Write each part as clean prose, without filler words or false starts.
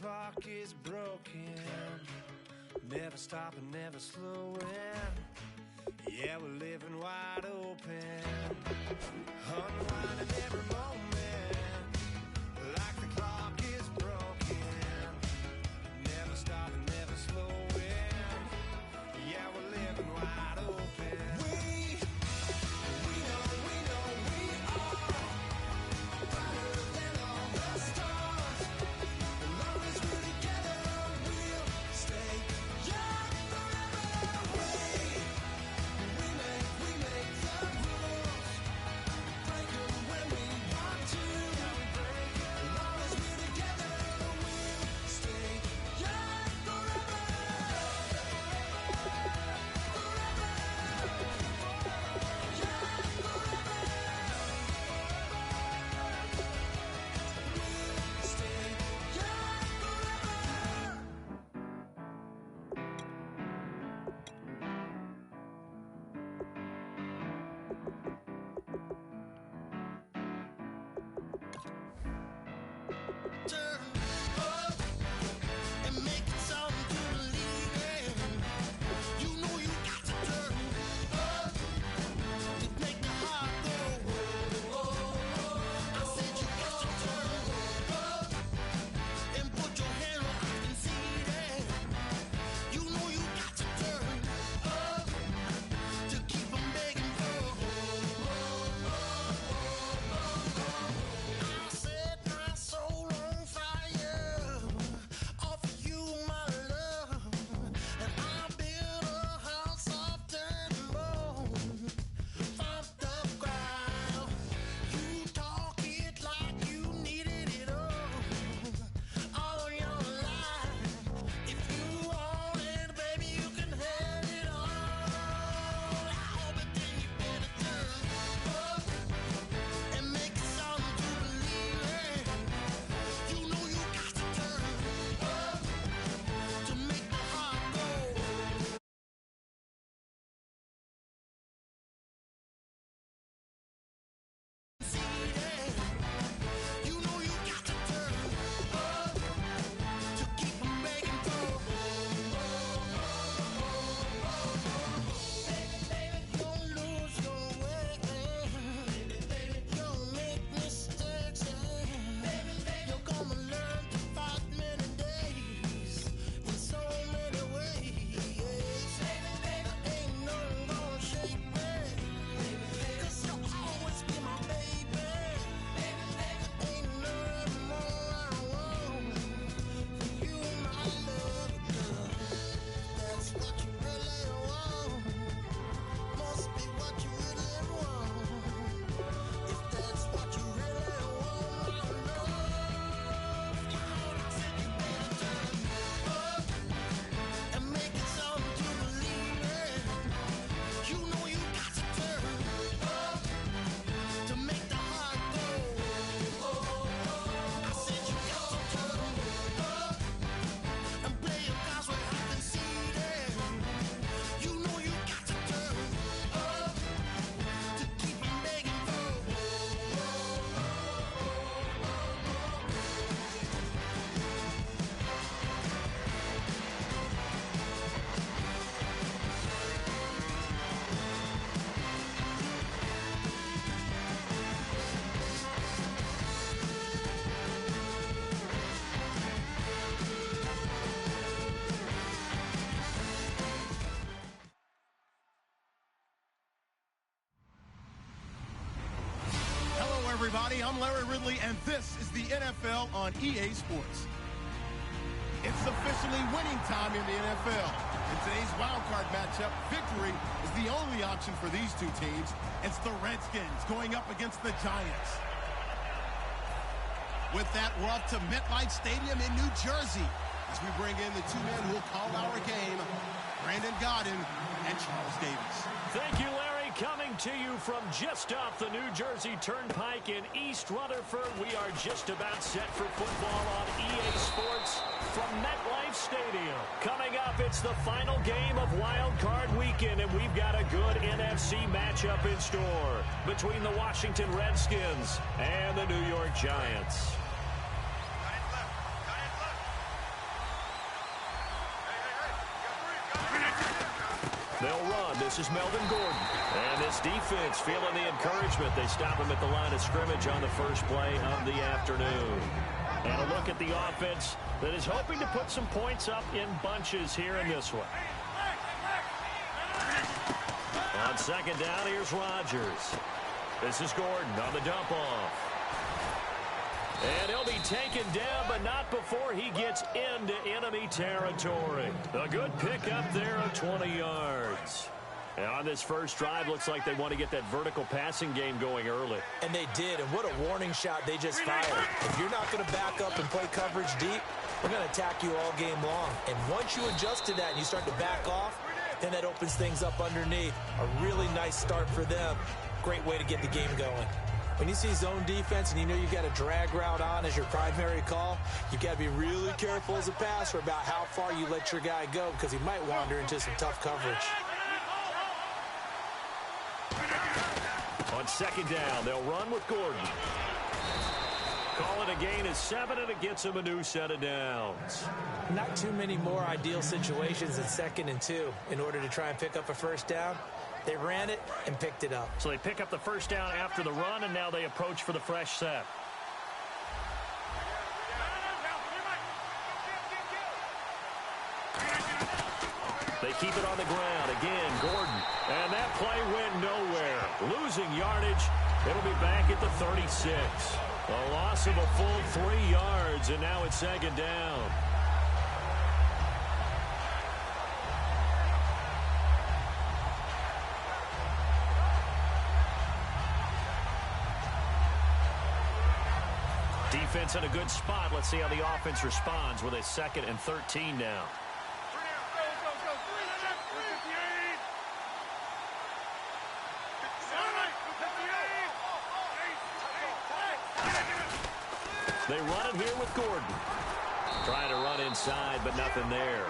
clock is broken, never stopping, never slowing. Yeah, we're living wide open, unwinding every moment, like the clock is broken, never stopping, never slowing. Yeah, we're living wide open. We know we are brighter than all the stars. As long as we're together, we'll stay young forever. We make the rules, break them when we want to. As long as we're together, we'll stay young forever. Turn up and make it something to believe in. You know you got to turn up to make the heart go. I said you got to turn up and put your hand where I can see that. You know you got to turn up to keep 'em begging for. I set my soul on fire, offer you my love, and I build a house of dirt and bone, off the ground. You talk it like you needed it all your life. If you want it, baby, you can have it all. But then you better turn up and make it something to believe in. You know you got to turn up to make the heart go. See that? You know you got to turn up to keep 'em begging for. Baby, don't lose your way. Don't make mistakes. You're gonna learn to fight many days in so many ways. There ain't nothing gonna shake me, 'cause you'll always be my baby. Ain't nothing more I want for you, my love, girl. That's what you really want. Must be what you really want. If that's what you really want, my love, I said you better turn up and make it something to believe in. You know you got to turn up to make the heart go. I said you got to turn up and play your cards where I can see that. You know you got to turn up to keep 'em begging for. Hello, everybody. I'm Larry Ridley, and this is the NFL on EA Sports. It's officially winning time in the NFL. In today's wildcard matchup, victory is the only option for these two teams. It's the Redskins going up against the Giants. With that, we're off to MetLife Stadium in New Jersey as we bring in the two men who will call our game, Brandon Gaudin and Charles Davis. Thank you, Larry. Coming to you from just off the New Jersey Turnpike in East Rutherford, we are just about set for football on EA Sports from MetLife Stadium. Coming up, it's the final game of Wild Card Weekend, and we've got a good NFC matchup in store between the Washington Redskins and the New York Giants. This is Melvin Gordon. And this defense feeling the encouragement. They stop him at the line of scrimmage on the first play of the afternoon. And a look at the offense that is hoping to put some points up in bunches here in this one. On second down, here's Rodgers. This is Gordon on the dump off. And he'll be taken down, but not before he gets into enemy territory. A good pickup there of 20 yards. And on this first drive, looks like they want to get that vertical passing game going early. And they did, and what a warning shot they just fired. If you're not going to back up and play coverage deep, we're going to attack you all game long. And once you adjust to that and you start to back off, then that opens things up underneath. A really nice start for them. Great way to get the game going. When you see zone defense and you know you've got a drag route on as your primary call, you've got to be really careful as a passer about how far you let your guy go because he might wander into some tough coverage. On second down, they'll run with Gordon. Call it a gain of 7, and it gets him a new set of downs. Not too many more ideal situations in 2nd and 2 in order to try and pick up a first down. They ran it and picked it up. So they pick up the first down after the run, and now they approach for the fresh set. They keep it on the ground. Again, Gordon. And that play went nowhere. Losing yardage. It'll be back at the 36. A loss of a full 3 yards, and now it's second down. Defense in a good spot. Let's see how the offense responds with a 2nd and 13 now. They run it here with Gordon. Trying to run inside, but nothing there.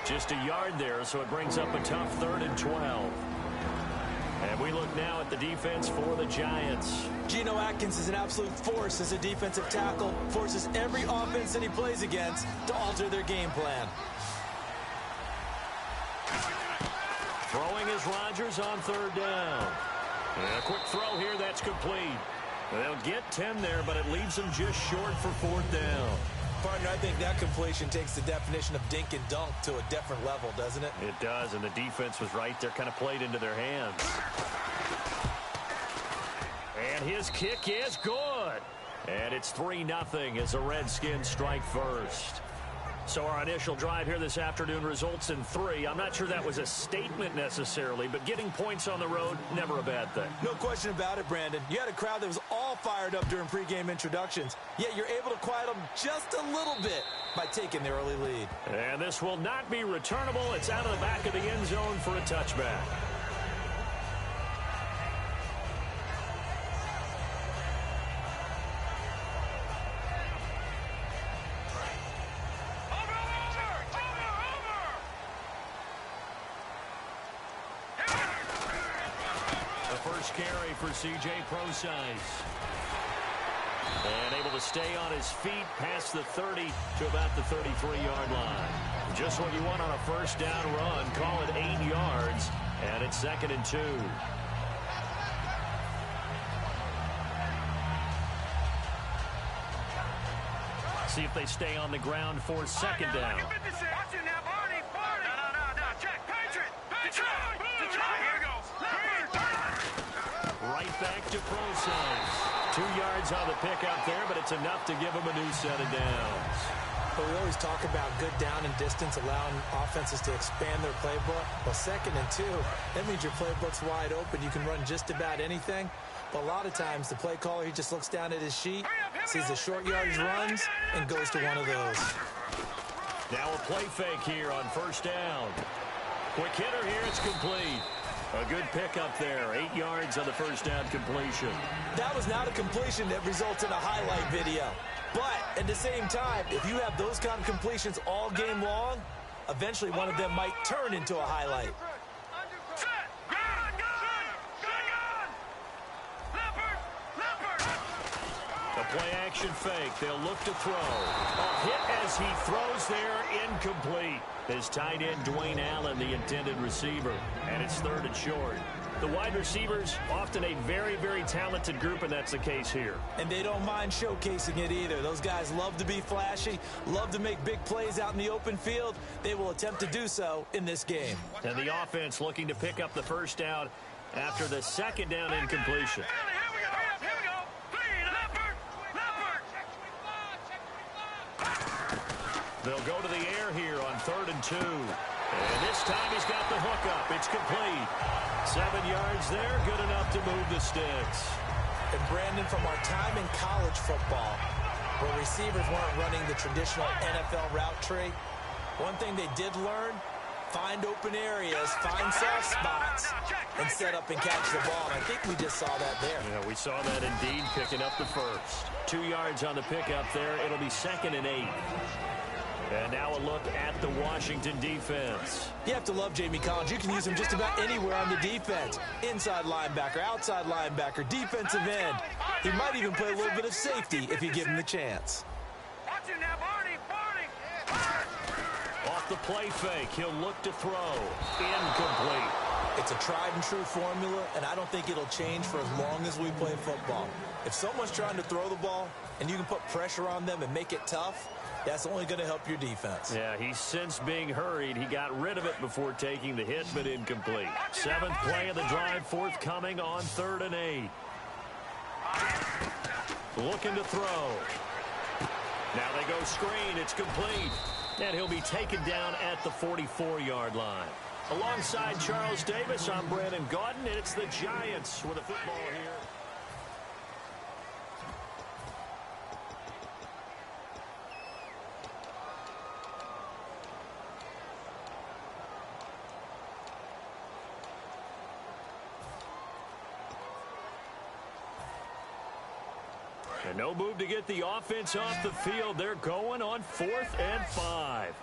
Just a yard there, so it brings up a tough 3rd and 12. And we look now at the defense for the Giants. Geno Atkins is an absolute force as a defensive tackle. Forces every offense that he plays against to alter their game plan. Throwing is Rodgers on 3rd down. And a quick throw here, that's complete. They'll get 10 there, but it leaves them just short for 4th down. Partner, I think that completion takes the definition of dink and dunk to a different level, doesn't it? It does, and the defense was right there, kind of played into their hands. And his kick is good. And it's 3-0 as the Redskins strike first. So our initial drive here this afternoon results in 3. I'm not sure that was a statement necessarily, but getting points on the road, never a bad thing. No question about it, Brandon. You had a crowd that was all fired up during pregame introductions, yet you're able to quiet them just a little bit by taking the early lead. And this will not be returnable. It's out of the back of the end zone for a touchback. Carry for C.J. Prosise. And able to stay on his feet past the 30 to about the 33-yard line. Just what you want on a first down run. Call it 8 yards, and it's 2nd and 2. See if they stay on the ground for 2nd down. Right back to Prosise. 2 yards on the pickup there, but it's enough to give him a new set of downs. But we always talk about good down and distance, allowing offenses to expand their playbook. Well, 2nd and 2, that means your playbook's wide open. You can run just about anything. But a lot of times, the play caller, he just looks down at his sheet, sees the short yardage runs, and goes to one of those. Now a play fake here on first down. Quick hitter here, it's complete. A good pickup there, 8 yards on the first down completion. That was not a completion that results in a highlight video. But at the same time, if you have those kind of completions all game long, eventually one of them might turn into a highlight. play action fake. They'll look to throw. A hit as he throws there, incomplete. His tight end, Dwayne Allen, the intended receiver. And it's 3rd and short. The wide receivers, often a very, very talented group, and that's the case here. And they don't mind showcasing it either. Those guys love to be flashy, love to make big plays out in the open field. They will attempt to do so in this game. And the offense looking to pick up the first down after the 2nd down incompletion. They'll go to the air here on 3rd and 2. And this time he's got the hook up. It's complete. 7 yards there, good enough to move the sticks. And Brandon, from our time in college football, where receivers weren't running the traditional NFL route tree, one thing they did learn, find open areas, find soft spots, and set up and catch the ball. And I think we just saw that there. Yeah, we saw that indeed, picking up the first. 2 yards on the pickup there. It'll be 2nd and 8. And now a look at the Washington defense. You have to love Jamie Collins. You can use him just about anywhere on the defense. Inside linebacker, outside linebacker, defensive end. He might even play a little bit of safety if you give him the chance. Watch him now, Barney. Off the play fake, he'll look to throw. Incomplete. It's a tried and true formula, and I don't think it'll change for as long as we play football. If someone's trying to throw the ball and you can put pressure on them and make it tough, that's only going to help your defense. Yeah, he's since being hurried. He got rid of it before taking the hit, but incomplete. 7th play of the drive, forthcoming on 3rd and 8. Looking to throw. Now they go screen. It's complete. And he'll be taken down at the 44-yard line. Alongside Charles Davis, I'm Brandon Gaudin, and it's the Giants with a football here. And no move to get the offense off the field. They're going on 4th and 5.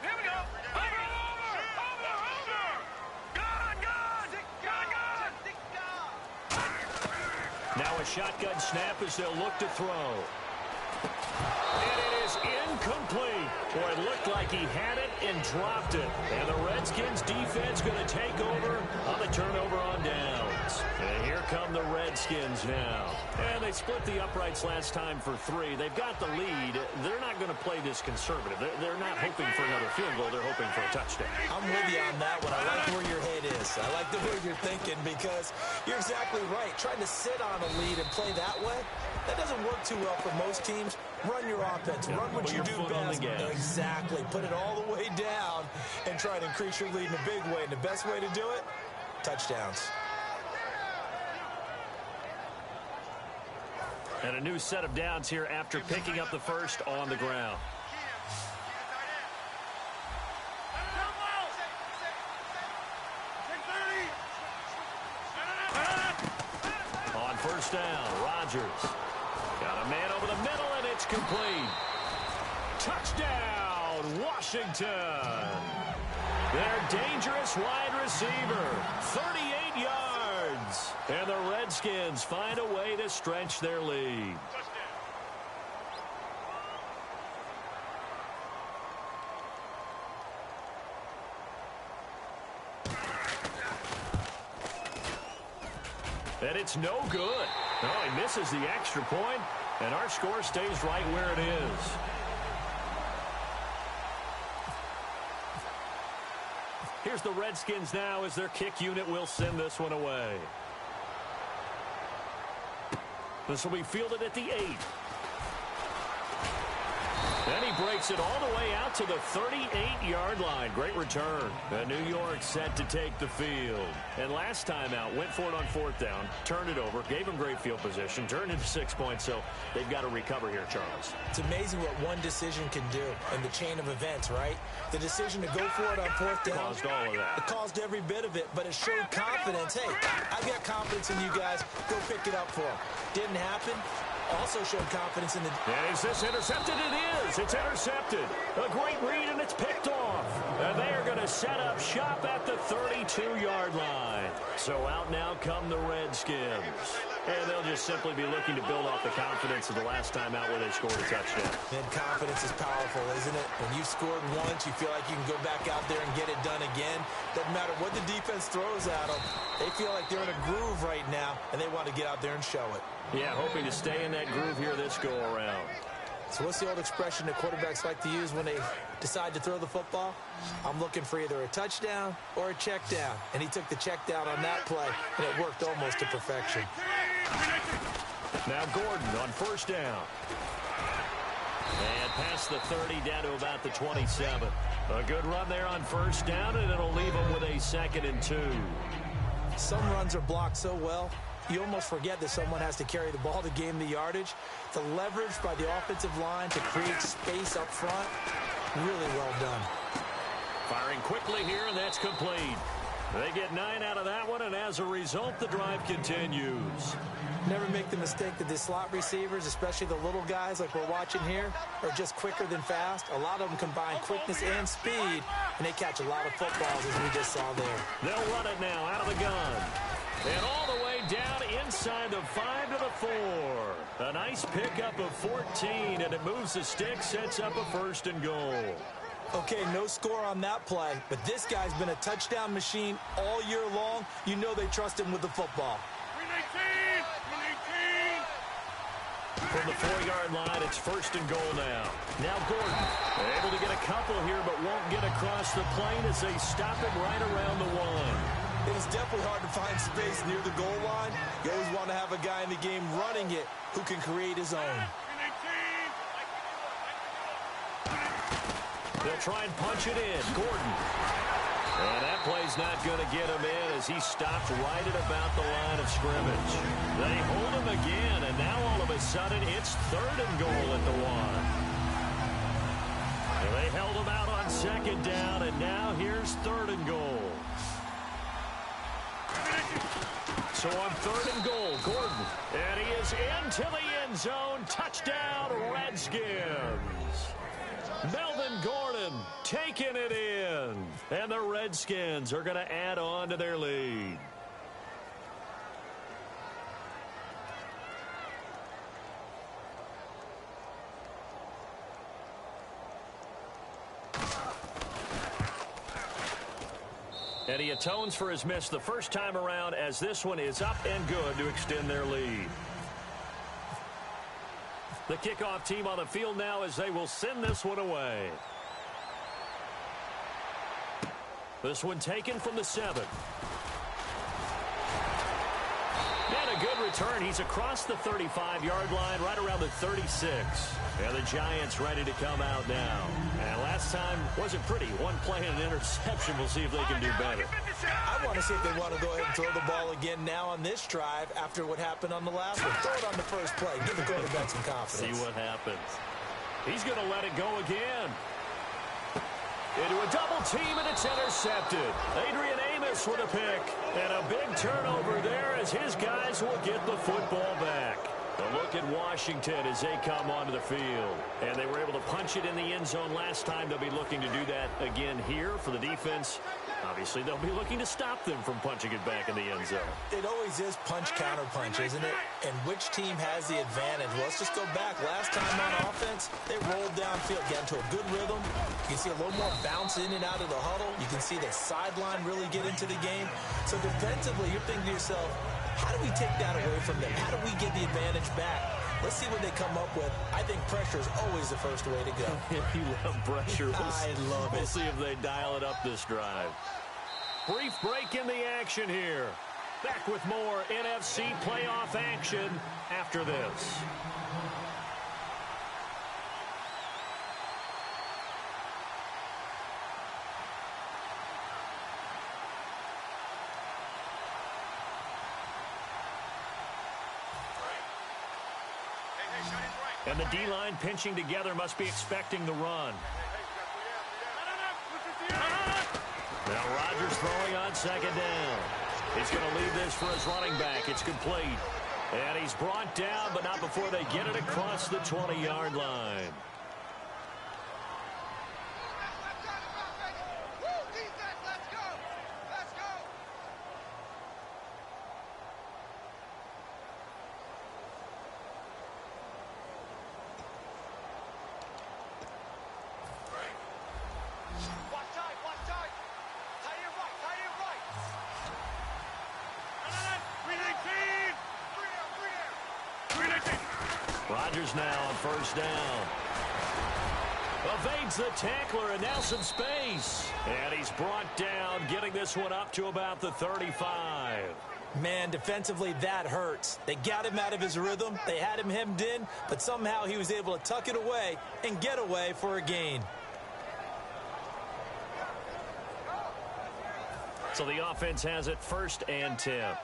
Here we go. Over. Now a shotgun snap as they'll look to throw. And it is incomplete. Boy, it looked like he had it and dropped it. And the Redskins defense going to take over on the turnover on downs. And here come the Redskins now. And they split the uprights last time for 3. They've got the lead. They're not going to play this conservative. They're not hoping for another field goal. They're hoping for a touchdown. I'm with you on that one. I like where your head is. I like the way you're thinking because you're exactly right. Trying to sit on a lead and play that way, that doesn't work too well for most teams. Run your offense. Yeah, run what you do best. Exactly. Put it all the way down and try to increase your lead in a big way. And the best way to do it, touchdowns. And a new set of downs here after picking up the first on the ground. On first down, Rodgers. Got a man over the middle, and it's complete. Touchdown, Washington. Their dangerous wide receiver, 38 yards. And the Redskins find a way to stretch their lead. And it's no good. No, he misses the extra point, and our score stays right where it is. Here's the Redskins now as their kick unit will send this one away. This will be fielded at the 8. And he breaks it all the way out to the 38-yard line. Great return. And New York set to take the field. And last time out, went for it on 4th down, turned it over, gave him great field position, turned into 6 points, so they've got to recover here, Charles. It's amazing what one decision can do in the chain of events, right? The decision to go for it on 4th down. Caused all of that. It caused every bit of it, but it showed confidence. Hey, I've got confidence in you guys. Go pick it up for them. Didn't happen. Also showed confidence in the... And is this intercepted? It is. It's intercepted. A great read, and it's picked off. And they are going to set up shop at the 32-yard line. So out now come the Redskins. And they'll just simply be looking to build off the confidence of the last time out where they scored a touchdown. And confidence is powerful, isn't it? When you've scored once, you feel like you can go back out there and get it done again. Doesn't matter what the defense throws at them. They feel like they're in a groove right now, and they want to get out there and show it. Yeah, hoping to stay in that groove here this go-around. So what's the old expression that quarterbacks like to use when they decide to throw the football? I'm looking for either a touchdown or a check down. And he took the check down on that play, and it worked almost to perfection. Now Gordon on first down. And past the 30 down to about the 27. A good run there on first down, and it'll leave him with a 2nd and 2. Some runs are blocked so well, you almost forget that someone has to carry the ball to gain the yardage. The leverage by the offensive line to create space up front, really well done. Firing quickly here, and that's complete. They get 9 out of that one, and as a result, the drive continues. Never make the mistake that the slot receivers, especially the little guys like we're watching here, are just quicker than fast. A lot of them combine quickness and speed, and they catch a lot of footballs, as we just saw there. They'll run it now out of the gun. And all the way down inside the 5 to the 4. A nice pickup of 14, and it moves the stick, sets up a 1st and goal. Okay, no score on that play, but this guy's been a touchdown machine all year long. You know they trust him with the football. From the 4-yard line, it's 1st and goal now. Now Gordon, able to get a couple here, but won't get across the plane as they stop him right around the 1. It is definitely hard to find space near the goal line. You always want to have a guy in the game running it who can create his own. They'll try and punch it in. Gordon. And that play's not going to get him in as he stopped right at about the line of scrimmage. They hold him again, and now all of a sudden it's 3rd and goal at the 1. And they held him out on 2nd down, and now here's 3rd and goal. So on 3rd and goal, Gordon. And he is into the end zone. Touchdown, Redskins. Melvin Gordon taking it in. And the Redskins are going to add on to their lead. And he atones for his miss the first time around as this one is up and good to extend their lead. The kickoff team on the field now as they will send this one away. This one taken from the 7. And a good return. He's across the 35-yard line, right around the 36. And the Giants ready to come out now. And last time wasn't pretty. One play and an interception. We'll see if they can do better. I want to see if they want to go ahead and throw the ball again now on this drive after what happened on the last one. Throw it on the first play. Give the quarterback some confidence. See what happens. He's going to let it go again. Into a double team, and it's intercepted. Adrian Amos with a pick. And a big turnover there as his guys will get the football back. A look at Washington as they come onto the field. And they were able to punch it in the end zone last time. They'll be looking to do that again here for the defense. Obviously, they'll be looking to stop them from punching it back in the end zone. It always is punch-counter-punch, isn't it? And which team has the advantage? Well, let's just go back. Last time on offense, they rolled downfield, got into a good rhythm. You can see a little more bounce in and out of the huddle. You can see the sideline really get into the game. So defensively, you're thinking to yourself, how do we take that away from them? How do we get the advantage back? Let's see what they come up with. I think pressure is always the first way to go. You love pressure. I love it. We'll see if they dial it up this drive. Brief break in the action here. Back with more NFC playoff action after this. And the D-line pinching together must be expecting the run. Now Rodgers throwing on 2nd down. He's going to leave this for his running back. It's complete. And he's brought down, but not before they get it across the 20-yard line. Rodgers now on first down. Evades the tackler, and now some space. And he's brought down, getting this one up to about the 35. Man, defensively, that hurts. They got him out of his rhythm. They had him hemmed in, but somehow he was able to tuck it away and get away for a gain. So the offense has it 1st and 10.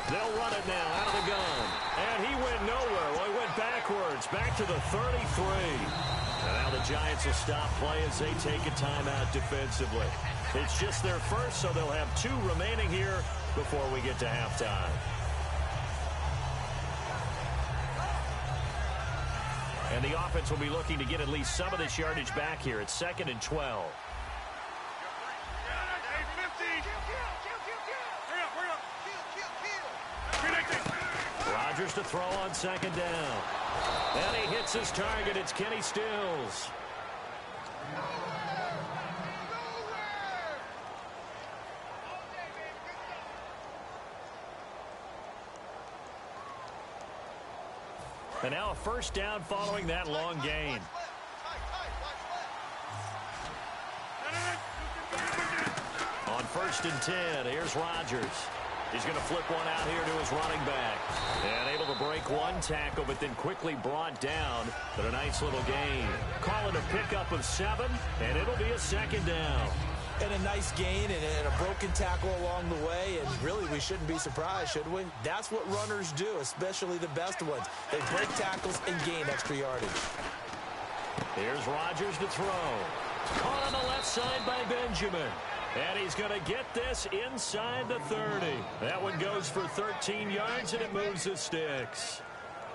They'll run it now out of the gun. And he went nowhere. Well, he went backwards, back to the 33. And now the Giants will stop play as they take a timeout defensively. It's just their first, so they'll have 2 remaining here before we get to halftime. And the offense will be looking to get at least some of this yardage back here. It's 2nd and 12. Rodgers to throw on 2nd down. And he hits his target. It's Kenny Stills. And now a 1st down following that long gain. On 1st and 10, here's Rodgers. He's going to flip one out here to his running back. And able to break one tackle, but then quickly brought down. But a nice little gain. Calling a pickup of 7, and it'll be a 2nd down. And a nice gain and a broken tackle along the way. And really, we shouldn't be surprised, should we? That's what runners do, especially the best ones. They break tackles and gain extra yardage. Here's Rodgers to throw. Caught on the left side by Benjamin. And he's going to get this inside the 30. That one goes for 13 yards, and it moves the sticks.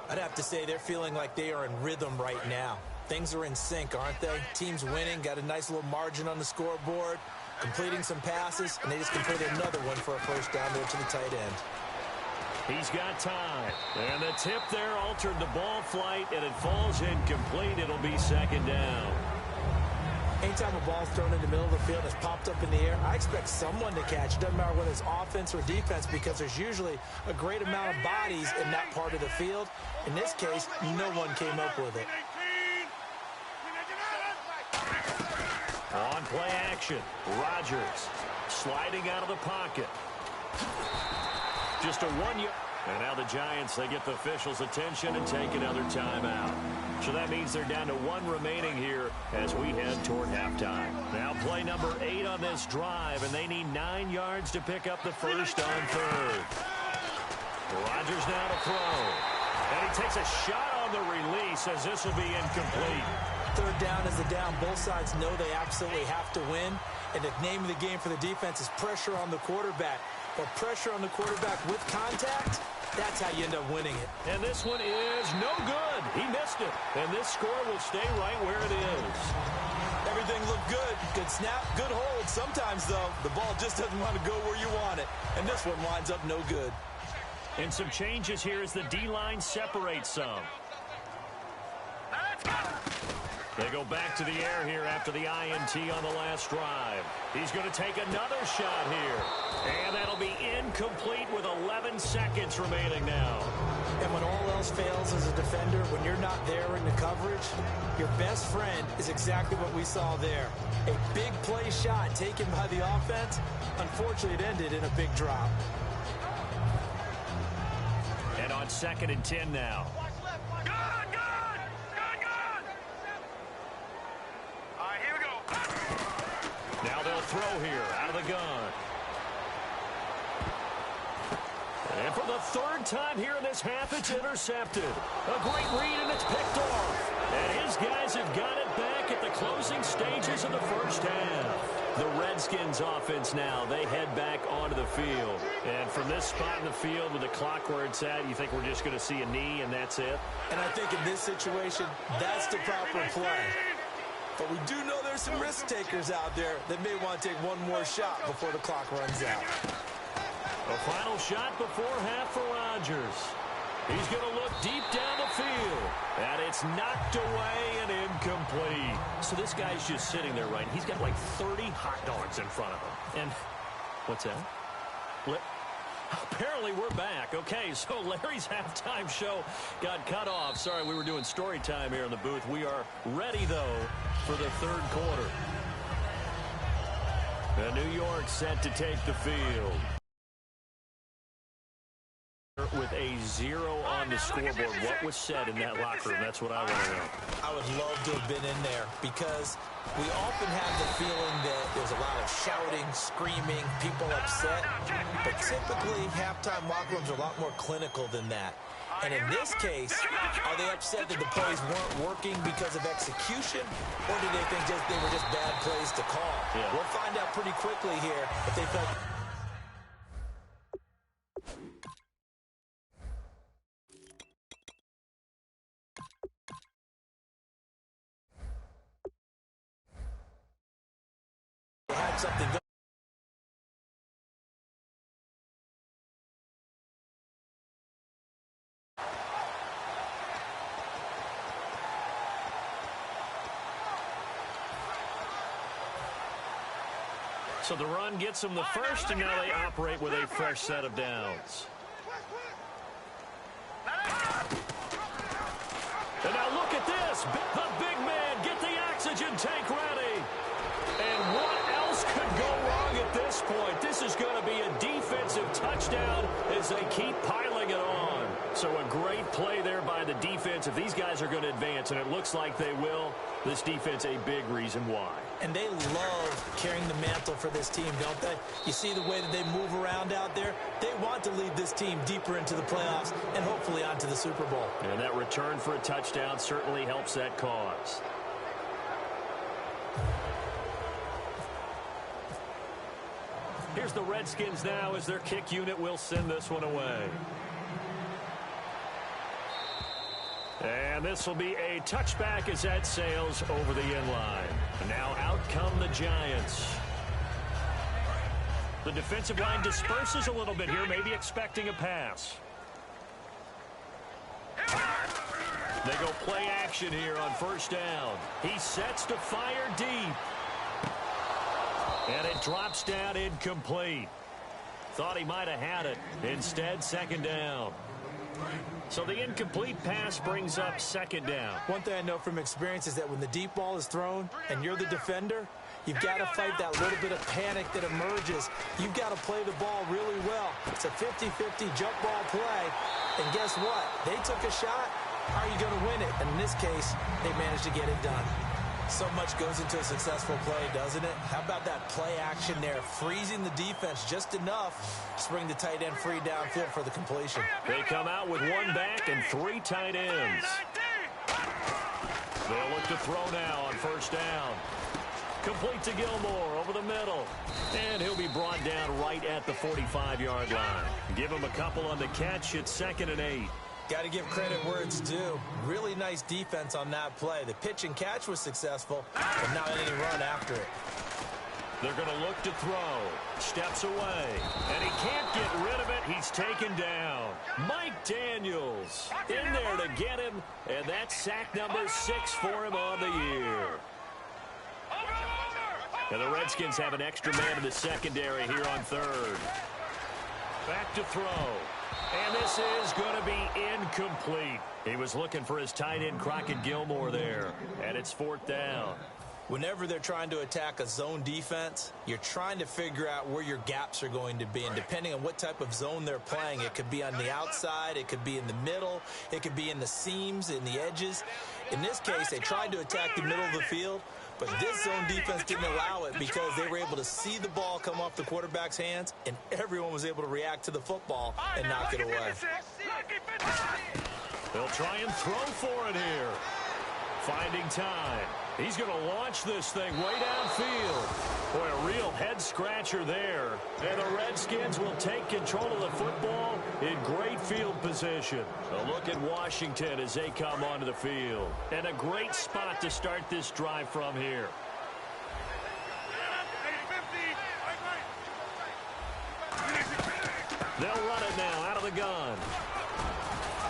I'd have to say they're feeling like they are in rhythm right now. Things are in sync, aren't they? Team's winning, got a nice little margin on the scoreboard, completing some passes, and they just completed another one for a 1st down there to the tight end. He's got time. And the tip there altered the ball flight, and it falls incomplete. It'll be 2nd down. Anytime a ball's thrown in the middle of the field and it's popped up in the air, I expect someone to catch. It doesn't matter whether it's offense or defense, because there's usually a great amount of bodies in that part of the field. In this case, no one came up with it. On play action, Rodgers sliding out of the pocket. Just a 1 yard. And now the Giants, they get the officials' attention and take another timeout. So that means they're down to 1 remaining here as we head toward halftime. Now play number 8 on this drive, and they need 9 yards to pick up the 1st on 3rd. Rodgers now to throw. And he takes a shot on the release as this will be incomplete. 3rd down is the down. Both sides know they absolutely have to win. And the name of the game for the defense is pressure on the quarterback. But pressure on the quarterback with contact, that's how you end up winning it. And this one is no good. He missed it. And this score will stay right where it is. Everything looked good. Good snap, good hold. Sometimes, though, the ball just doesn't want to go where you want it. And this one winds up no good. And some changes here as the D-line separates some. They go back to the air here after the INT on the last drive. He's going to take another shot here. And that'll be incomplete with 11 seconds remaining now. And when all else fails as a defender, when you're not there in the coverage, your best friend is exactly what we saw there. A big play shot taken by the offense. Unfortunately, it ended in a big drop. And on 2nd and 10 now. Now they'll throw here out of the gun. And for the 3rd time here in this half, it's intercepted. A great read, and it's picked off. And his guys have got it back at the closing stages of the 1st half. The Redskins offense now, they head back onto the field. And from this spot in the field with the clock where it's at, you think we're just going to see a knee and that's it? And I think in this situation, that's the proper play. But we do know there's some risk takers out there that may want to take one more shot before the clock runs out. A final shot before half for Rodgers. He's going to look deep down the field. And it's knocked away and incomplete. So this guy's just sitting there, right? He's got like 30 hot dogs in front of him. And what's that? Apparently we're back. Okay, so Larry's halftime show got cut off. Sorry, we were doing story time here in the booth. We are ready, though, for the third quarter. And New York set to take the field. With a 0 on the scoreboard, what was said in that locker room? That's what I want to know. I would love to have been in there because we often have the feeling that there's a lot of shouting, screaming, people upset. But typically, halftime locker rooms are a lot more clinical than that. And in this case, are they upset that the plays weren't working because of execution? Or do they think they were just bad plays to call? Yeah. We'll find out pretty quickly here if they felt... had something going. So the run gets them the first, and now they operate with a fresh set of downs. And now look at this. The big man, get the oxygen tank ready. And what else could go wrong at this point? This is going to be a defensive touchdown as they keep piling it on. So a great play there by the defense. If these guys are going to advance, and it looks like they will, this defense a big reason why. And they love carrying the mantle for this team, don't they? You see the way that they move around out there? They want to lead this team deeper into the playoffs and hopefully onto the Super Bowl. And that return for a touchdown certainly helps that cause. Here's the Redskins now as their kick unit will send this one away. And this will be a touchback as that sails over the end line. Now out come the Giants. The defensive line disperses a little bit here, maybe expecting a pass. They go play action here on first down. He sets to fire deep. And it drops down incomplete. Thought he might have had it. Instead, second down. So the incomplete pass brings up second down. One thing I know from experience is that when the deep ball is thrown and you're the defender, you've got to fight that little bit of panic that emerges. You've got to play the ball really well. It's a 50-50 jump ball play. And guess what? They took a shot. How are you going to win it? And in this case, they managed to get it done. So much goes into a successful play, doesn't it? How about that play action there, freezing the defense just enough to bring the tight end free downfield for the completion. They come out with one back and three tight ends. They'll look to throw now on first down. Complete to Gilmore over the middle. And he'll be brought down right at the 45-yard line. Give him a couple on the catch. It's 2nd and 8. Got to give credit where it's due. Really nice defense on that play. The pitch and catch was successful, but not any run after it. They're going to look to throw. Steps away. And he can't get rid of it. He's taken down. Mike Daniels in there to get him. And that's sack number 6 for him on the year. And the Redskins have an extra man in the secondary here on third. Back to throw. And this is going to be incomplete. He was looking for his tight end, Crockett Gilmore, there. And it's 4th down. Whenever they're trying to attack a zone defense, you're trying to figure out where your gaps are going to be. And depending on what type of zone they're playing, it could be on the outside, it could be in the middle, it could be in the seams, in the edges. In this case, they tried to attack the middle of the field, but this zone defense didn't allow it because they were able to see the ball come off the quarterback's hands, and everyone was able to react to the football and knock it away. They'll try and throw for it here. Finding time. He's going to launch this thing way downfield. Boy, a real head-scratcher there. And the Redskins will take control of the football in great field position. A look at Washington as they come onto the field. And a great spot to start this drive from here. They'll run it now out of the gun.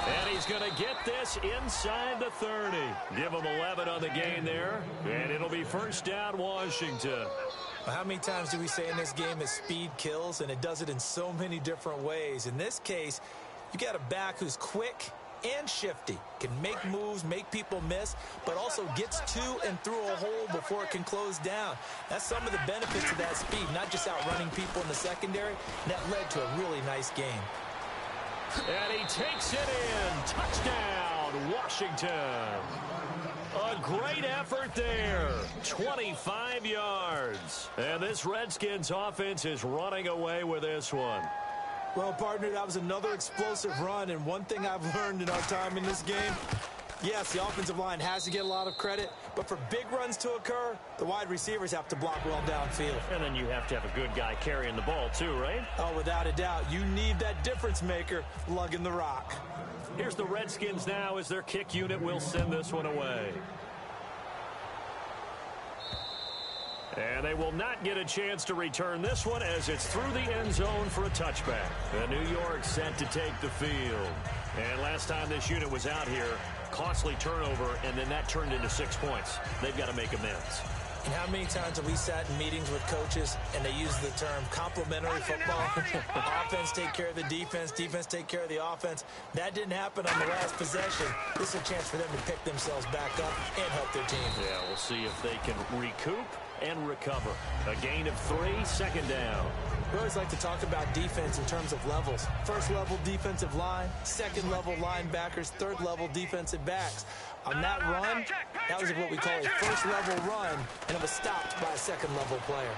And he's going to get this inside the 30. Give him 11 on the gain there. And it'll be first down, Washington. How many times do we say in this game that speed kills, and it does it in so many different ways? In this case, you got a back who's quick and shifty, can make moves, make people miss, but also gets to and through a hole before it can close down. That's some of the benefits of that speed, not just outrunning people in the secondary. That led to a really nice game. And he takes it in. Touchdown, Washington. A great effort there. 25 yards. And this Redskins offense is running away with this one. Well, partner, that was another explosive run, and one thing I've learned in our time in this game, yes, the offensive line has to get a lot of credit, but for big runs to occur, the wide receivers have to block well downfield. And then you have to have a good guy carrying the ball too, right? Oh, without a doubt. You need that difference maker lugging the rock. Here's the Redskins now as their kick unit will send this one away. And they will not get a chance to return this one as it's through the end zone for a touchback. The New York set to take the field. And last time this unit was out here, costly turnover, and then that turned into 6 points. They've got to make amends. And how many times have we sat in meetings with coaches and they use the term complementary football? Offense take care of the defense, defense take care of the offense. That didn't happen on the last possession. This is a chance for them to pick themselves back up and help their team. Yeah, we'll see if they can recoup and recover. A gain of 3, second down. We always like to talk about defense in terms of levels. First level defensive line, second level linebackers, third level defensive backs. On that run, that was what we call a first level run, and it was stopped by a second level player.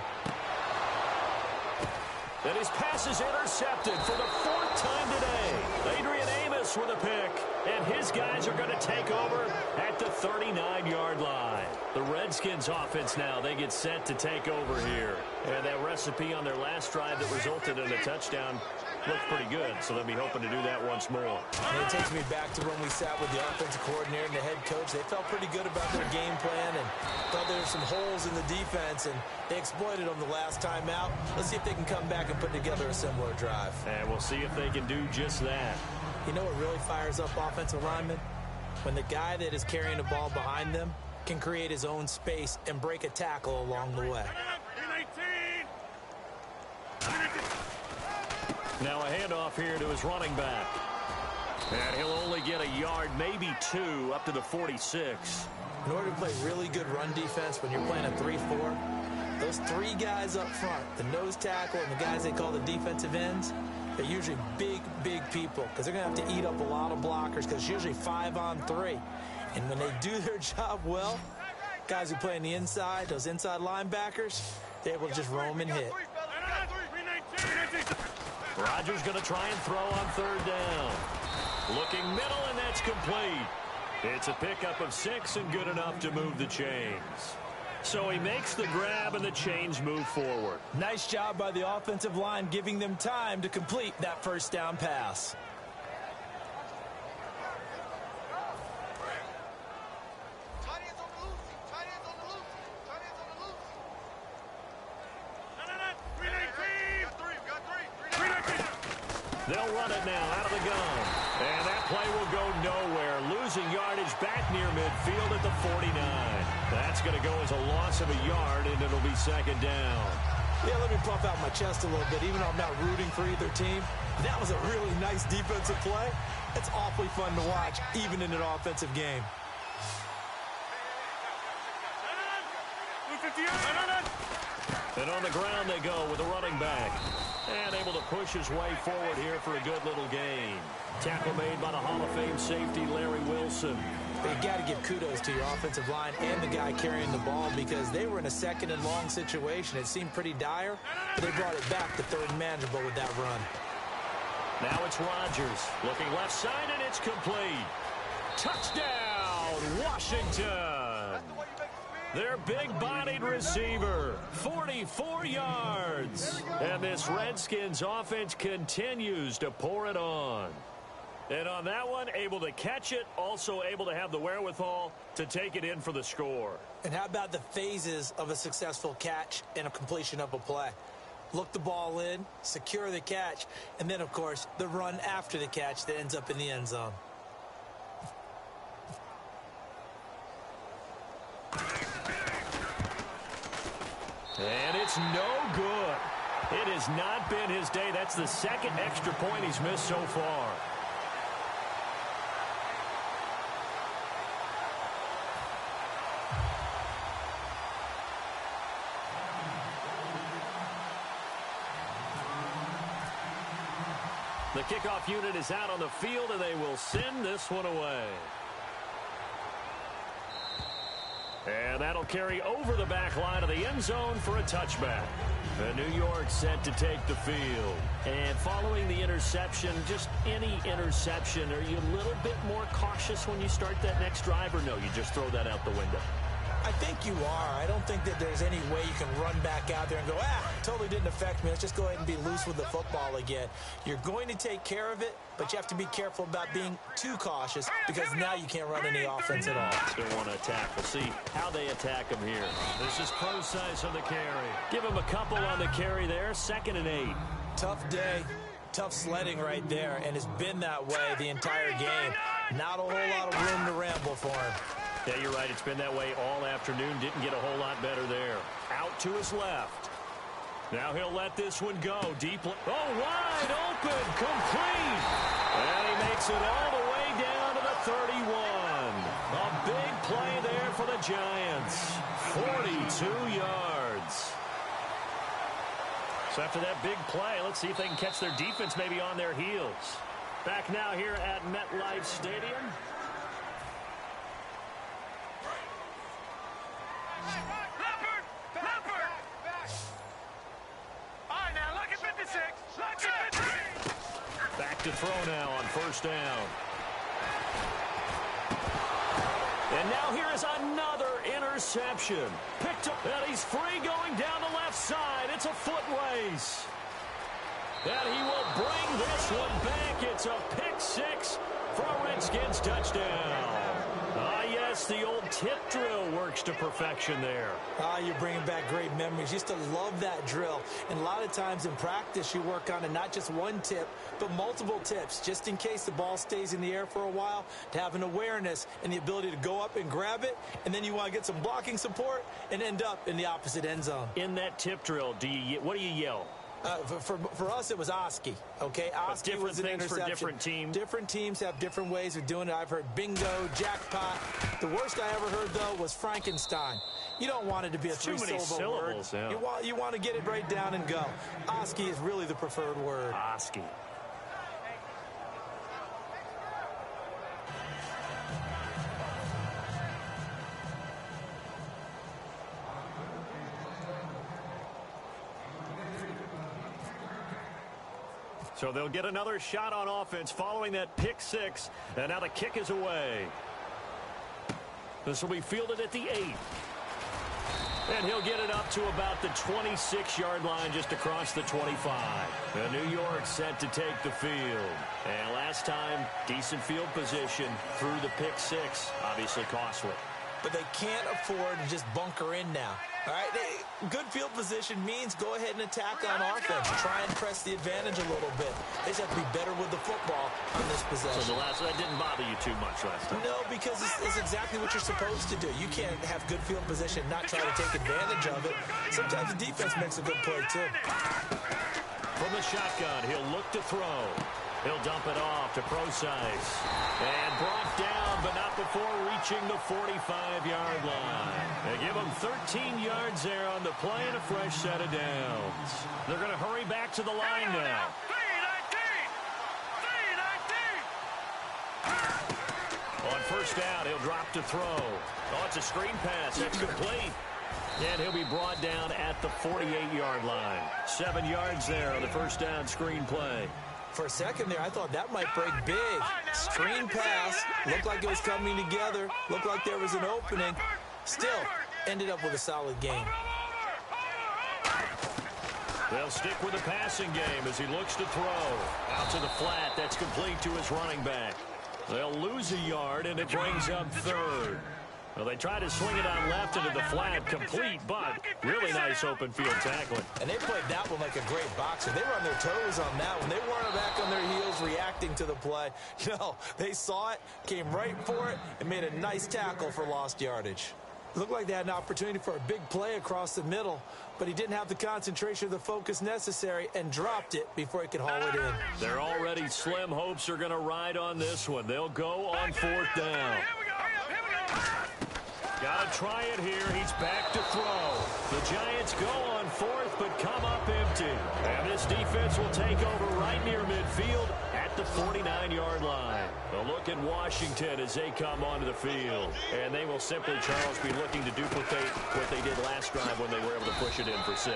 And his pass is intercepted for the 4th time today. Adrian Amos with a pick, and his guys are going to take over at the 39-yard line. The Redskins offense now, they get set to take over here. And that recipe on their last drive that resulted in a touchdown looked pretty good, so they'll be hoping to do that once more. And it takes me back to when we sat with the offensive coordinator and the head coach. They felt pretty good about their game plan and thought there were some holes in the defense, and they exploited them the last time out. Let's see if they can come back and put together a similar drive. And we'll see if they can do just that. You know what really fires up offensive linemen? When the guy that is carrying the ball behind them can create his own space and break a tackle along the way. Now a handoff here to his running back. And he'll only get a yard, maybe 2, up to the 46. In order to play really good run defense when you're playing a 3-4, those 3 guys up front, the nose tackle and the guys they call the defensive ends, they're usually big, big people because they're going to have to eat up a lot of blockers because it's usually 5 on 3. And when they do their job well, guys who play on the inside, those inside linebackers, they're able to just roam and hit. Rodgers going to try and throw on 3rd down. Looking middle, and that's complete. It's a pickup of 6 and good enough to move the chains. So he makes the grab, and the chains move forward. Nice job by the offensive line giving them time to complete that first down pass. They'll run it now out of the gun. And that play will go nowhere. Losing yardage back near midfield at the 49. That's going to go as a loss of a yard, and it'll be second down. Yeah, let me puff out my chest a little bit. Even though I'm not rooting for either team, that was a really nice defensive play. It's awfully fun to watch, even in an offensive game. And on the ground they go with a running back. And able to push his way forward here for a good little gain. Tackle made by the Hall of Fame safety, Larry Wilson. But you got to give kudos to your offensive line and the guy carrying the ball because they were in a second and long situation. It seemed pretty dire, but they brought it back to third and manageable with that run. Now it's Rodgers looking left side, and it's complete. Touchdown, Washington. Their big-bodied receiver, 44 yards. And this Redskins offense continues to pour it on. And on that one, able to catch it, also able to have the wherewithal to take it in for the score. And how about the phases of a successful catch and a completion of a play? Look the ball in, secure the catch, and then, of course, the run after the catch that ends up in the end zone. And it's no good. It has not been his day. That's the second extra point he's missed so far. The kickoff unit is out on the field, and they will send this one away. And that'll carry over the back line of the end zone for a touchback. The New York set to take the field. And following the interception, just any interception, are you a little bit more cautious when you start that next drive, or no, you just throw that out the window? I think you are. I don't think that there's any way you can run back out there and go, totally didn't affect me. Let's just go ahead and be loose with the football again. You're going to take care of it, but you have to be careful about being too cautious because now you can't run any offense at all. They want to attack. We'll see how they attack him here. This is Prosise on the carry. Give him a couple on the carry there. 2nd and 8. Tough day. Tough sledding right there, and it's been that way the entire game. Not a whole lot of room to ramble for him. Yeah, you're right. It's been that way all afternoon. Didn't get a whole lot better there. Out to his left. Now he'll let this one go. Deep. Oh, wide open. Complete. And he makes it all the way down to the 31. A big play there for the Giants. 42 yards. So after that big play, let's see if they can catch their defense maybe on their heels. Back now here at MetLife Stadium. Back to throw now on 1st down. And now here is another interception. Picked up, and he's free going down the left side. It's a foot race. And he will bring this one back. It's a pick 6 for a Redskins touchdown. Yes, the old tip drill works to perfection there. You're bringing back great memories. Used to love that drill. And a lot of times in practice, you work on it, not just one tip, but multiple tips, just in case the ball stays in the air for a while, to have an awareness and the ability to go up and grab it, and then you want to get some blocking support and end up in the opposite end zone. In that tip drill, what do you yell? For us, it was Oski. Okay, Oski was an interception. For different teams. Different teams have different ways of doing it. I've heard bingo, jackpot. The worst I ever heard, though, was Frankenstein. You don't want it to be a three-syllable word. Yeah. You want to get it right down and go. Oski is really the preferred word. Oski. So they'll get another shot on offense following that pick 6. And now the kick is away. This will be fielded at the 8. And he'll get it up to about the 26-yard line just across the 25. And New York set to take the field. And last time, decent field position through the pick 6. Obviously costly. But they can't afford to just bunker in now. All right, good field position means go ahead and attack on offense. Try and press the advantage a little bit. They just have to be better with the football on this possession. So that didn't bother you too much last time? No, because it's exactly what you're supposed to do. You can't have good field position, not try to take advantage of it. Sometimes the defense makes a good play, too. From the shotgun, he'll look to throw. He'll dump it off to Prosise. And brought down, but not before reaching the 45-yard line. They give him 13 yards there on the play and a fresh set of downs. They're going to hurry back to the line now. 3-19. On 1st down, he'll drop to throw. Oh, it's a screen pass. That's complete. And he'll be brought down at the 48-yard line. 7 yards there on the 1st down screen play. For a second there, I thought that might break big. Screen pass. Looked like it was coming together. Looked like there was an opening. Still, ended up with a solid game. They'll stick with the passing game as he looks to throw. Out to the flat. That's complete to his running back. They'll lose a yard, and it brings up 3rd. Well, they try to swing it on left into the flat, complete, but really nice open field tackling. And they played that one like a great boxer. They were on their toes on that one. They weren't back on their heels reacting to the play. No, they saw it, came right for it, and made a nice tackle for lost yardage. Looked like they had an opportunity for a big play across the middle, but he didn't have the concentration or the focus necessary and dropped it before he could haul it in. Their already slim hopes are going to ride on this one. They'll go on 4th down. Got to try it here. He's back to throw. The Giants go on 4th, but come up empty. And this defense will take over right near midfield at the 49-yard line. A look at Washington as they come onto the field. And they will simply, Charles, be looking to duplicate what they did last drive when they were able to push it in for 6.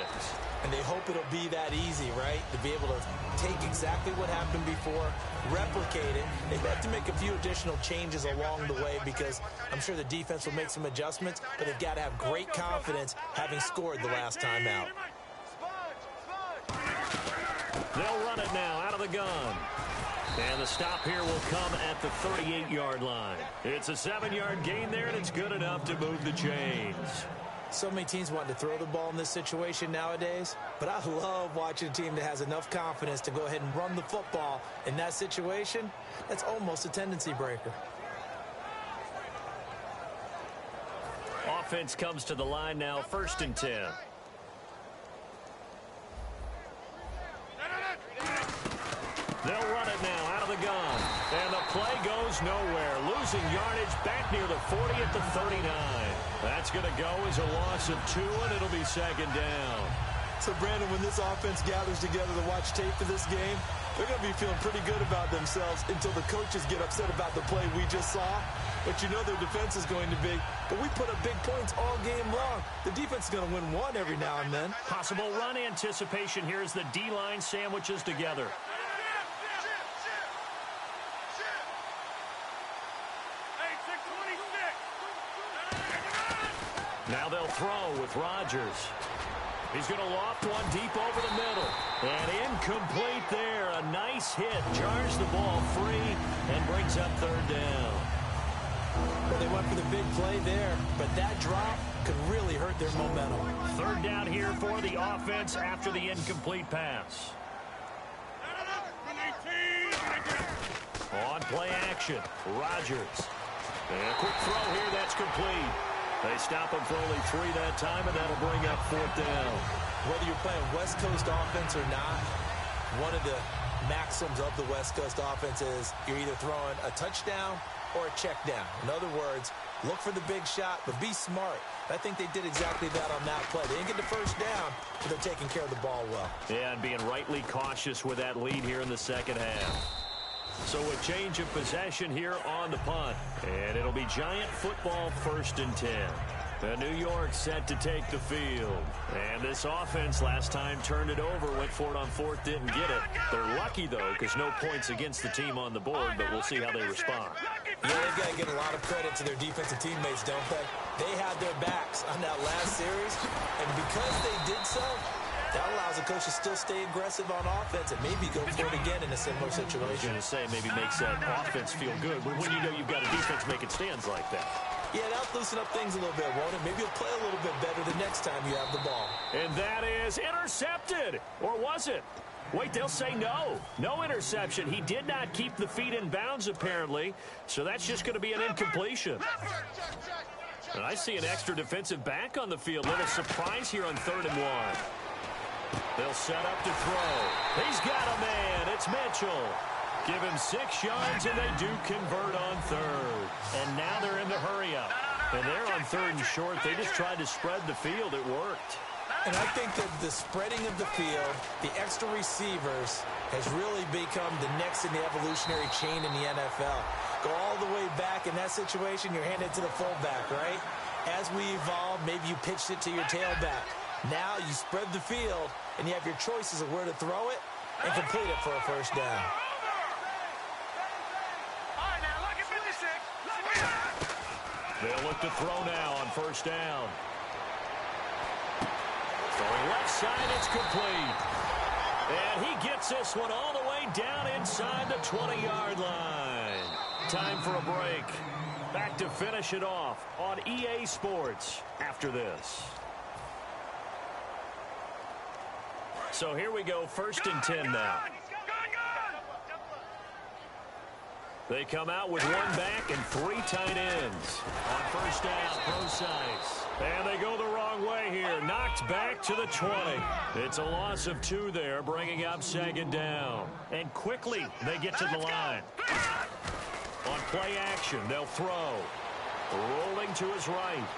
And they hope it'll be that easy, right? To be able to take exactly what happened before, replicate it. They have to make a few additional changes along the way because I'm sure the defense will make some adjustments, but they've got to have great confidence having scored the last time out. They'll run it now out of the gun. And the stop here will come at the 38-yard line. It's a 7-yard gain there, and it's good enough to move the chains. So many teams want to throw the ball in this situation nowadays, but I love watching a team that has enough confidence to go ahead and run the football. In that situation, that's almost a tendency breaker. Offense comes to the line now, 1st and 10. They'll run it now out of the gun. And the play goes nowhere. Losing yardage back near the 40 at the 39. That's going to go as a loss of 2, and it'll be 2nd down. So, Brandon, when this offense gathers together to watch tape for this game, they're going to be feeling pretty good about themselves until the coaches get upset about the play we just saw. But you know their defense is going to be. But we put up big points all game long. The defense is going to win one every now and then. Possible run anticipation here as the D-line sandwiches together. Now they'll throw with Rodgers. He's going to loft one deep over the middle. And incomplete there. A nice hit. Jars the ball free and brings up 3rd down. Well, they went for the big play there, but that drop could really hurt their momentum. 3rd down here for the offense after the incomplete pass. On play action, Rodgers. And a quick throw here, that's complete. They stop him for only 3 that time, and that'll bring up 4th down. Whether you're playing West Coast offense or not, one of the maxims of the West Coast offense is you're either throwing a touchdown or a check down. In other words, look for the big shot, but be smart. I think they did exactly that on that play. They didn't get the 1st down, but they're taking care of the ball well. Yeah, and being rightly cautious with that lead here in the 2nd half. So a change of possession here on the punt. And it'll be Giant football, 1st and 10. The New York set to take the field. And this offense last time turned it over, went for it on 4th, didn't get it. They're lucky, though, because no points against the team on the board, but we'll see how they respond. Yeah, they've got to give a lot of credit to their defensive teammates, don't they? They had their backs on that last series, and because they did so, that allows the coach to still stay aggressive on offense and maybe go for it again in a similar situation. I was going to say, maybe makes that offense feel good, but when you know you've got a defense making stands like that. Yeah, that'll loosen up things a little bit, won't it? Maybe you'll play a little bit better the next time you have the ball. And that is intercepted. Or was it? Wait, they'll say no. No interception. He did not keep the feet in bounds, apparently. So that's just going to be an incompletion. And I see an extra defensive back on the field. Little surprise here on 3rd and 1. They'll set up to throw. He's got a man. It's Mitchell. Give him 6 yards, and they do convert on 3rd. And now they're in the hurry-up. And they're on 3rd and short. They just tried to spread the field. It worked. And I think that the spreading of the field, the extra receivers, has really become the next in the evolutionary chain in the NFL. Go all the way back in that situation, you're handed to the fullback, right? As we evolve, maybe you pitched it to your tailback. Now you spread the field, and you have your choices of where to throw it and complete it for a 1st down. They'll look to throw now on 1st down. Throwing left side, it's complete. And he gets this one all the way down inside the 20-yard line. Time for a break. Back to finish it off on EA Sports after this. So here we go, 1st and 10 now. They come out with one back and 3 tight ends. On first down, Prosise. And they go the wrong way here. Knocked back to the 20. It's a loss of 2 there, bringing up second down. And quickly, they get to the line. On play action, they'll throw. Rolling to his right.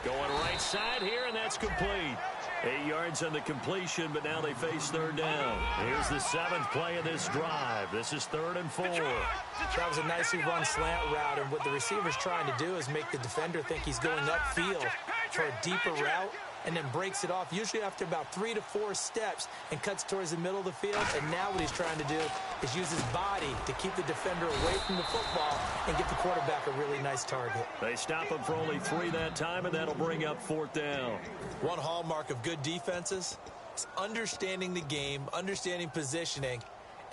Going right side here, and that's complete. 8 yards on the completion, but now they face third down. Here's the 7th play of this drive. This is 3rd and 4. That was a nicely run slant route, and what the receiver's trying to do is make the defender think he's going upfield for a deeper route, and then breaks it off, usually after about 3 to 4 steps, and cuts towards the middle of the field. And now what he's trying to do is use his body to keep the defender away from the football and get the quarterback a really nice target. They stop him for only 3 that time, and that'll bring up 4th down. One hallmark of good defenses is understanding the game, understanding positioning,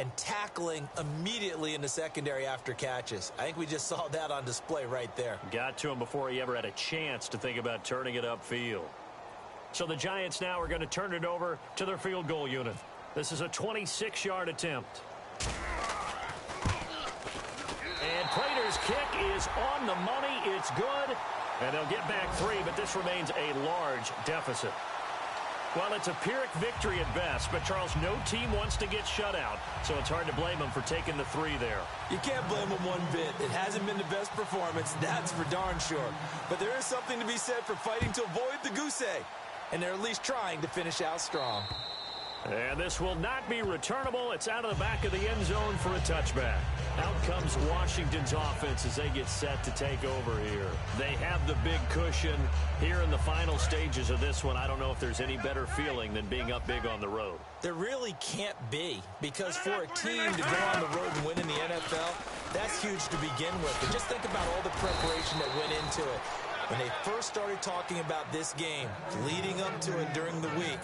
and tackling immediately in the secondary after catches. I think we just saw that on display right there. Got to him before he ever had a chance to think about turning it upfield. So the Giants now are going to turn it over to their field goal unit. This is a 26-yard attempt. And Prater's kick is on the money. It's good. And they'll get back 3, but this remains a large deficit. Well, it's a Pyrrhic victory at best, but, Charles, no team wants to get shut out, so it's hard to blame them for taking the 3 there. You can't blame them one bit. It hasn't been the best performance, that's for darn sure. But there is something to be said for fighting to avoid the goose egg, and they're at least trying to finish out strong. And this will not be returnable. It's out of the back of the end zone for a touchback. Out comes Washington's offense as they get set to take over here. They have the big cushion here in the final stages of this one. I don't know if there's any better feeling than being up big on the road. There really can't be, because for a team to go on the road and win in the NFL, that's huge to begin with. But just think about all the preparation that went into it. When they first started talking about this game, leading up to it during the week,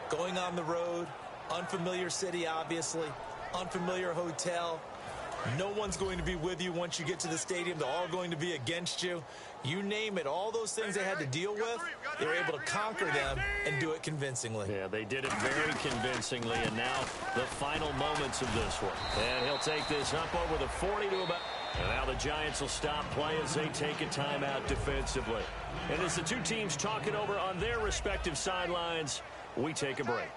going on the road, unfamiliar city, obviously, unfamiliar hotel. No one's going to be with you once you get to the stadium. They're all going to be against you. You name it, all those things they had to deal with, they were able to conquer them and do it convincingly. Yeah, they did it very convincingly, and now the final moments of this one. And he'll take this up over the 40 to about... And now the Giants will stop play as they take a timeout defensively. And as the two teams talk it over on their respective sidelines, we take a break.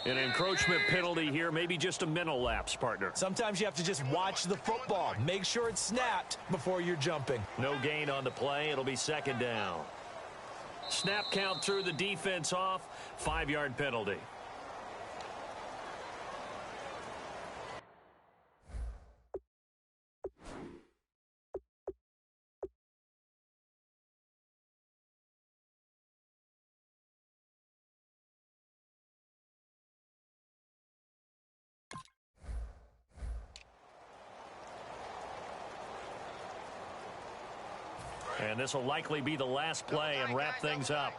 An encroachment penalty here, maybe just a mental lapse, partner. Sometimes you have to just watch the football. Make sure it's snapped before you're jumping. No gain on the play. It'll be second down. Snap count through the defense off. 5-yard penalty. And this will likely be the last play and wrap things up.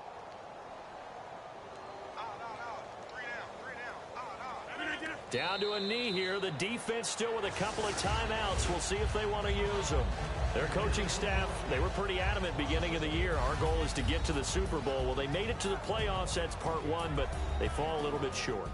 Down to a knee here. The defense still with a couple of timeouts. We'll see if they want to use them. Their coaching staff, they were pretty adamant beginning of the year. Our goal is to get to the Super Bowl. Well, they made it to the playoffs. That's part one, but they fall a little bit short.